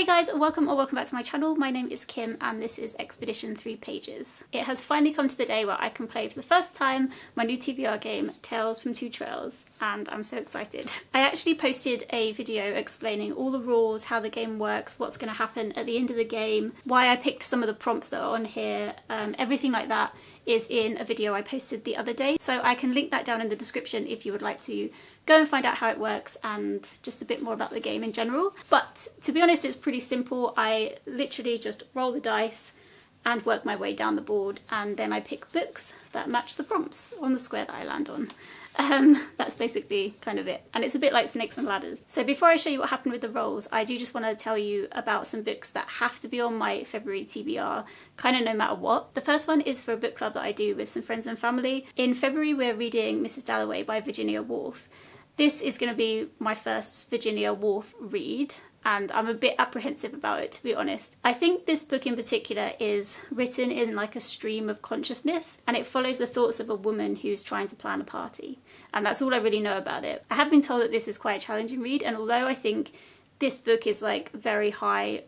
guys, welcome back to my channel. My name is Kim and this is Expedition 3 Pages. It has finally come to the day where I can play for the first time my new TBR game, Tales from Two Trails, and I'm so excited. I actually posted a video explaining all the rules, how the game works, what's going to happen at the end of the game, why I picked some of the prompts that are on here, everything like that is in a video I posted the other day, so I can link that down in the description if you would like to go and find out how it works and just a bit more about the game in general. But to be honest, it's pretty simple. I literally just roll the dice and work my way down the board, and then I pick books that match the prompts on the square that I land on. That's basically kind of it, and it's a bit like Snakes and Ladders. So before I show you what happened with the rolls, I do just want to tell you about some books that have to be on my February TBR, kind of no matter what. The first one is for a book club that I do with some friends and family. In February we're reading Mrs. Dalloway by Virginia Woolf. This is going to be my first Virginia Woolf read, and I'm a bit apprehensive about it, to be honest. I think this book in particular is written in like a stream of consciousness, and it follows the thoughts of a woman who's trying to plan a party. And that's all I really know about it. I have been told that this is quite a challenging read, and although I think this book is like very highly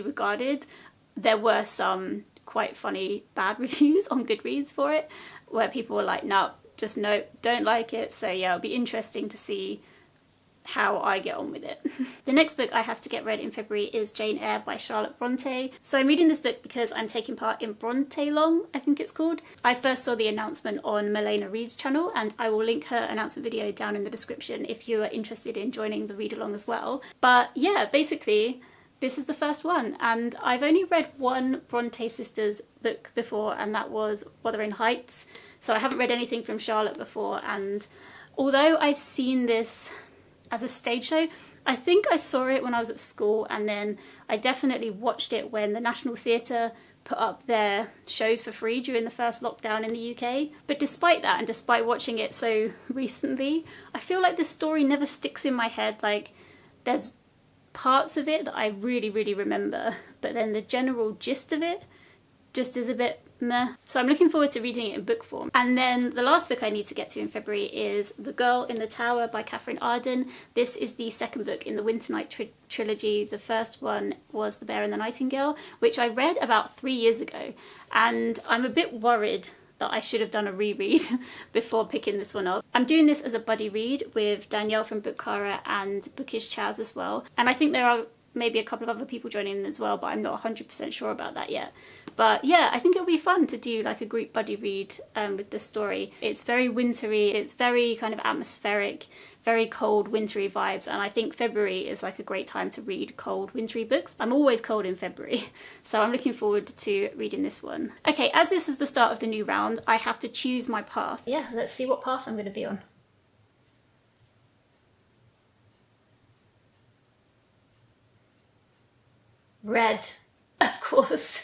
regarded, there were some quite funny bad reviews on Goodreads for it, where people were like, no, just no, don't like it. So yeah, it'll be interesting to see how I get on with it. The next book I have to get read in February is Jane Eyre by Charlotte Bronte. So I'm reading this book because I'm taking part in Brontelong, I think it's called. I first saw the announcement on Milena Reed's channel, and I will link her announcement video down in the description if you are interested in joining the read along as well. But yeah, basically this is the first one, and I've only read one Bronte sisters book before, and that was Wuthering Heights. So I haven't read anything from Charlotte before, and although I've seen this as a stage show, I think I saw it when I was at school, and then I definitely watched it when the National Theatre put up their shows for free during the first lockdown in the UK. But despite that, and despite watching it so recently, I feel like the story never sticks in my head. Like, there's parts of it that I really remember, but then the general gist of it just is a bit meh. So I'm looking forward to reading it in book form. And then the last book I need to get to in February is The Girl in the Tower by Catherine Arden. This is the second book in the Winter Night trilogy. The first one was The Bear and the Nightingale, which I read about 3 years ago, and I'm a bit worried that I should have done a reread before picking this one up. I'm doing this as a buddy read with Danielle from Bookara and Bookish Chaz as well, and I think there are maybe a couple of other people joining in as well, but I'm not 100% sure about that yet. But yeah, I think it'll be fun to do like a group buddy read with this story. It's very wintry, it's very kind of atmospheric, very cold wintry vibes, and I think February is like a great time to read cold wintry books. I'm always cold in February, so I'm looking forward to reading this one. Okay, as this is the start of the new round, I have to choose my path. Yeah, let's see what path I'm going to be on. Red, of course.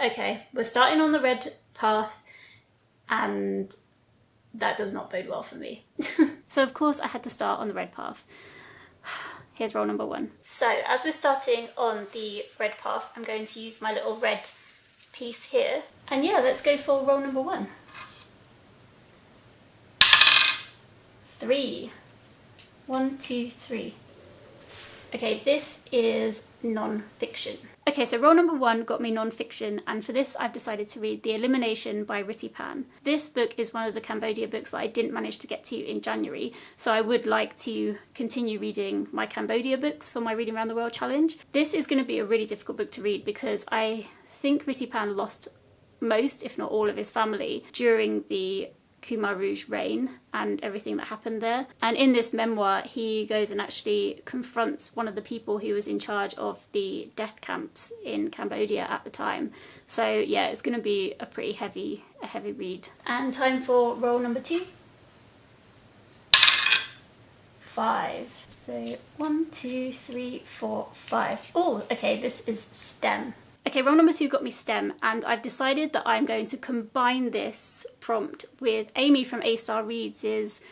Okay, we're starting on the red path, and that does not bode well for me. So of course I had to start on the red path. Here's roll number 1. So as we're starting on the red path, I'm going to use my little red piece here. And yeah, let's go for roll number 1. 3. 1, 2, 3. Okay, this is non-fiction. Okay, so roll number 1 got me non-fiction, and for this I've decided to read The Elimination by Ritti Pan. This book is one of the Cambodia books that I didn't manage to get to in January, so I would like to continue reading my Cambodia books for my Reading Around the World challenge. This is going to be a really difficult book to read because I think Ritti Pan lost most, if not all, of his family during the Khmer Rouge reign and everything that happened there. And in this memoir he goes and actually confronts one of the people who was in charge of the death camps in Cambodia at the time. So yeah, it's going to be a pretty heavy read. And time for roll number 2. 5. So 1, 2, 3, 4, 5. Oh, okay, this is STEM. Okay, roll number 2 got me STEM, and I've decided that I'm going to combine this prompt with Amy from A Star Reads'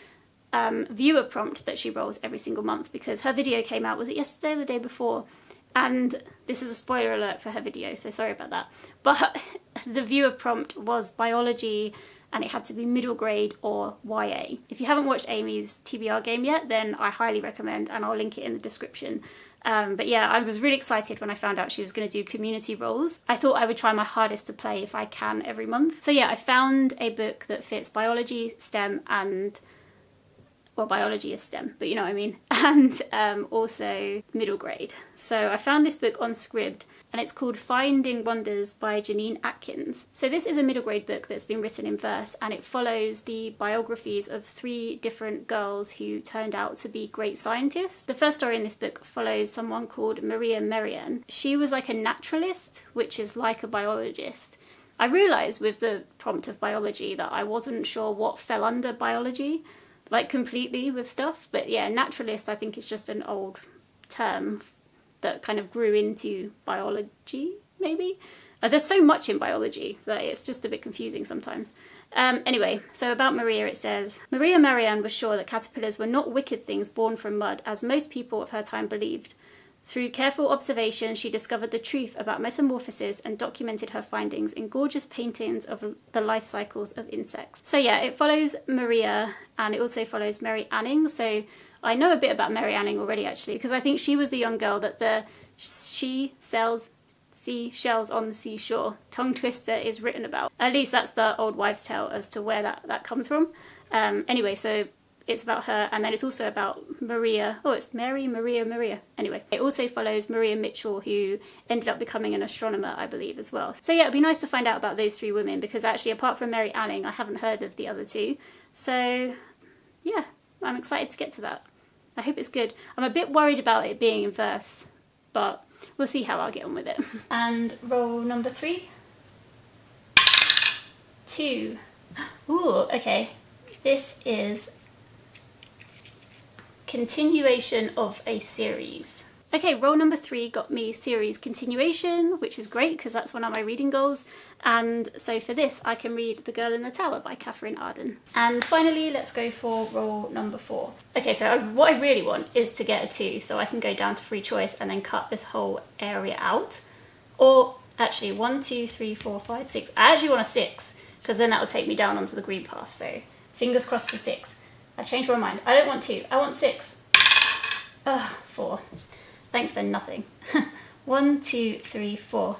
viewer prompt that she rolls every single month, because her video came out, was it yesterday or the day before? And this is a spoiler alert for her video, so sorry about that. But the viewer prompt was biology and it had to be middle grade or YA. If you haven't watched Amy's TBR game yet, then I highly recommend, and I'll link it in the description. But yeah, I was really excited when I found out she was going to do community roles. I thought I would try my hardest to play if I can every month. So yeah, I found a book that fits biology, STEM, and, well, biology is STEM, but you know what I mean, and also middle grade. So I found this book on Scribd, and it's called Finding Wonders by Janine Atkins. So this is a middle grade book that's been written in verse, and it follows the biographies of 3 different girls who turned out to be great scientists. The first story in this book follows someone called Maria Merian. She was like a naturalist, which is like a biologist. I realised with the prompt of biology that I wasn't sure what fell under biology, like completely with stuff, but yeah, naturalist I think is just an old term that kind of grew into biology, maybe? There's so much in biology that it's just a bit confusing sometimes. Anyway, so about Maria it says, Maria Merian was sure that caterpillars were not wicked things born from mud, as most people of her time believed. Through careful observation, she discovered the truth about metamorphosis and documented her findings in gorgeous paintings of the life cycles of insects. So yeah, it follows Maria, and it also follows Mary Anning. So I know a bit about Mary Anning already, actually, because I think she was the young girl that She Sells Seashells on the Seashore tongue twister is written about. At least that's the old wives' tale as to where that comes from. Anyway, so it's about her, and then it's also about Maria. Oh, it's Maria. Anyway, it also follows Maria Mitchell, who ended up becoming an astronomer, I believe, as well. So yeah, it'd be nice to find out about those 3 women, because actually, apart from Mary Anning, I haven't heard of the other 2. So yeah, I'm excited to get to that. I hope it's good. I'm a bit worried about it being in verse, but we'll see how I'll get on with it. And roll number 3. 2. Ooh, okay. This is continuation of a series. Okay, roll number 3 got me series continuation, which is great because that's one of my reading goals. And so for this, I can read The Girl in the Tower by Catherine Arden. And finally, let's go for roll number 4. Okay, so what I really want is to get a 2, so I can go down to free choice and then cut this whole area out. Or actually, 1, 2, 3, 4, 5, 6. I actually want a 6, because then that will take me down onto the green path. So fingers crossed for 6. I've changed my mind. I don't want 2. I want 6. Ugh, 4. Thanks for nothing. 1, 2, 3, 4.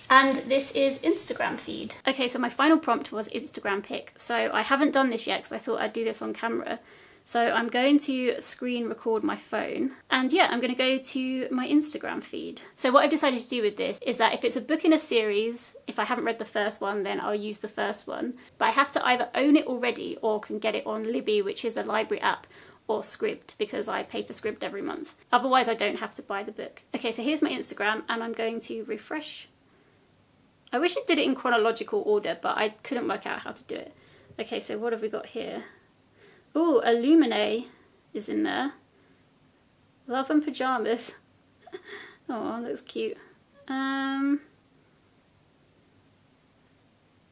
And this is Instagram feed. Okay, so my final prompt was Instagram pic. So I haven't done this yet because I thought I'd do this on camera. So I'm going to screen record my phone. And yeah, I'm going to go to my Instagram feed. So what I decided to do with this is that if it's a book in a series, if I haven't read the first one, then I'll use the first one. But I have to either own it already or can get it on Libby, which is a library app, or Scribd, because I pay for Scribd every month. Otherwise, I don't have to buy the book. Okay, so here's my Instagram, and I'm going to refresh. I wish it did it in chronological order, but I couldn't work out how to do it. Okay, so what have we got here? Ooh, Illumine is in there. Love and Pyjamas. Oh, looks cute. The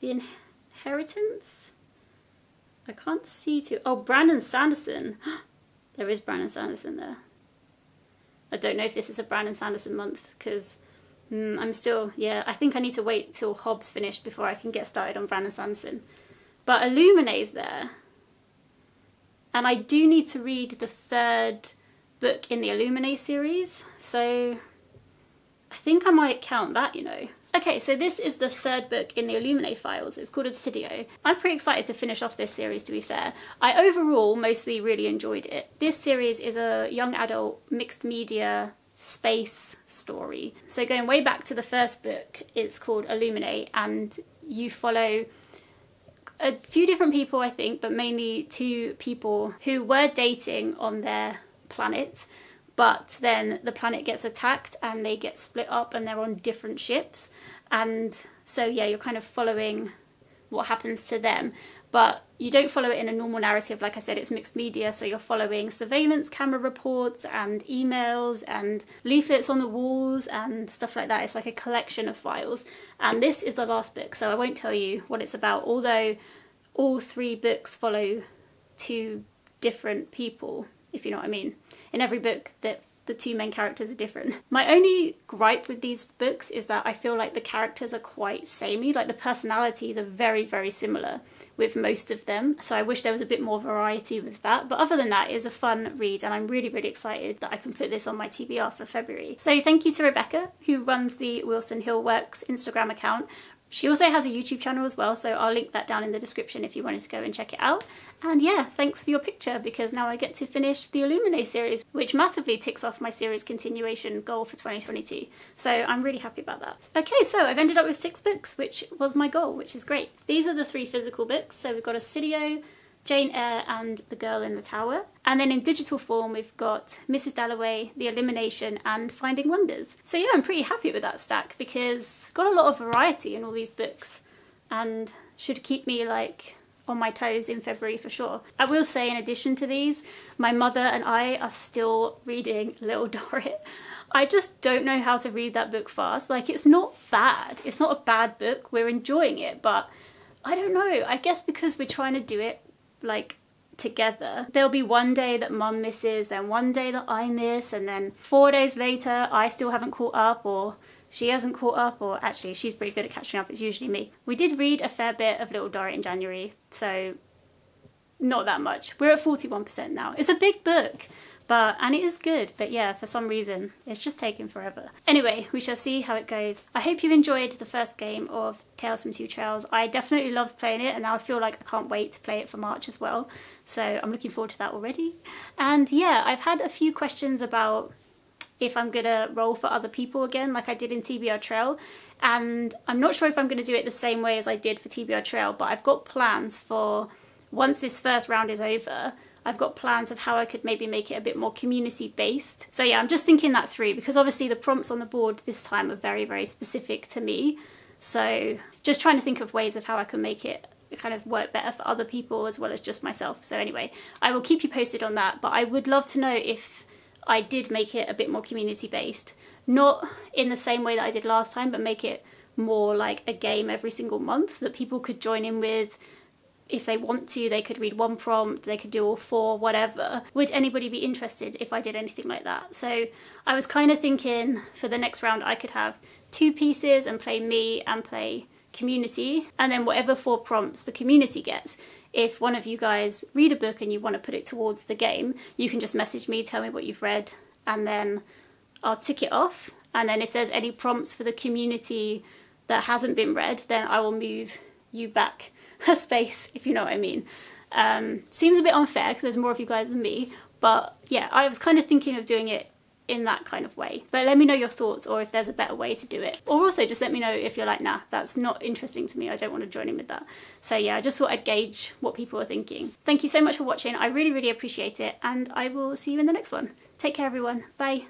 Inheritance? I can't see too. Oh, Brandon Sanderson. There is Brandon Sanderson there. I don't know if this is a Brandon Sanderson month, because I'm still, I think I need to wait till Hobbs finished before I can get started on Brandon Sanderson. But Illumine's there. And I do need to read the 3rd book in the Illumine series, so I think I might count that, you know. Okay, so this is the 3rd book in the Illumine files. It's called Obsidio. I'm pretty excited to finish off this series, to be fair. I overall mostly really enjoyed it. This series is a young adult mixed media space story. So going way back to the first book, it's called Illumine, and you follow a few different people, I think, but mainly 2 people who were dating on their planet, but then the planet gets attacked and they get split up and they're on different ships. And so, yeah, you're kind of following what happens to them. But you don't follow it in a normal narrative. Like I said, it's mixed media, so you're following surveillance camera reports and emails and leaflets on the walls and stuff like that. It's like a collection of files. And this is the last book, so I won't tell you what it's about, although all 3 books follow 2 different people, if you know what I mean. In every book, that the two main characters are different. My only gripe with these books is that I feel like the characters are quite samey, like the personalities are very, very similar with most of them. So I wish there was a bit more variety with that. But other than that, it's a fun read and I'm really, really excited that I can put this on my TBR for February. So thank you to Rebecca, who runs the Wilson Hill Works Instagram account. She also has a YouTube channel as well, so I'll link that down in the description if you wanted to go and check it out. And yeah, thanks for your picture, because now I get to finish the Illuminae series, which massively ticks off my series continuation goal for 2022. So I'm really happy about that. Okay, so I've ended up with 6 books, which was my goal, which is great. These are the 3 physical books. So we've got Assidio, Jane Eyre and The Girl in the Tower. And then in digital form, we've got Mrs. Dalloway, The Elimination and Finding Wonders. So yeah, I'm pretty happy with that stack because got a lot of variety in all these books and should keep me like on my toes in February for sure. I will say, in addition to these, my mother and I are still reading Little Dorrit. I just don't know how to read that book fast. Like, it's not bad. It's not a bad book. We're enjoying it, but I don't know. I guess because we're trying to do it like together. There'll be one day that mum misses, then one day that I miss, and then 4 days later I still haven't caught up, or she hasn't caught up, or actually she's pretty good at catching up, it's usually me. We did read a fair bit of Little Dorrit in January, so not that much. We're at 41% now. It's a big book, and it is good, but yeah, for some reason it's just taking forever. Anyway, we shall see how it goes. I hope you enjoyed the first game of Tales from Two Trails. I definitely loved playing it, and now I feel like I can't wait to play it for March as well, so I'm looking forward to that already. And yeah, I've had a few questions about if I'm gonna roll for other people again like I did in TBR Trail, and I'm not sure if I'm gonna do it the same way as I did for TBR Trail, but I've got plans for, once this first round is over, I've got plans of how I could maybe make it a bit more community based. So yeah, I'm just thinking that through, because obviously the prompts on the board this time are very, very specific to me. So just trying to think of ways of how I can make it kind of work better for other people as well as just myself. So anyway, I will keep you posted on that, but I would love to know if I did make it a bit more community based. Not in the same way that I did last time, but make it more like a game every single month that people could join in with. If they want to, they could read 1 prompt, they could do all 4, whatever. Would anybody be interested if I did anything like that? So I was kind of thinking for the next round I could have 2 pieces and play me and play community, and then whatever 4 prompts the community gets. If one of you guys read a book and you want to put it towards the game, you can just message me, tell me what you've read, and then I'll tick it off. And then if there's any prompts for the community that hasn't been read, then I will move you back a space, if you know what I mean. Seems a bit unfair because there's more of you guys than me, but yeah, I was kind of thinking of doing it in that kind of way. But let me know your thoughts, or if there's a better way to do it. Or also just let me know if you're like, nah, that's not interesting to me, I don't want to join in with that. So yeah, I just thought I'd gauge what people are thinking. Thank you so much for watching. I really, really appreciate it, and I will see you in the next one. Take care, everyone. Bye.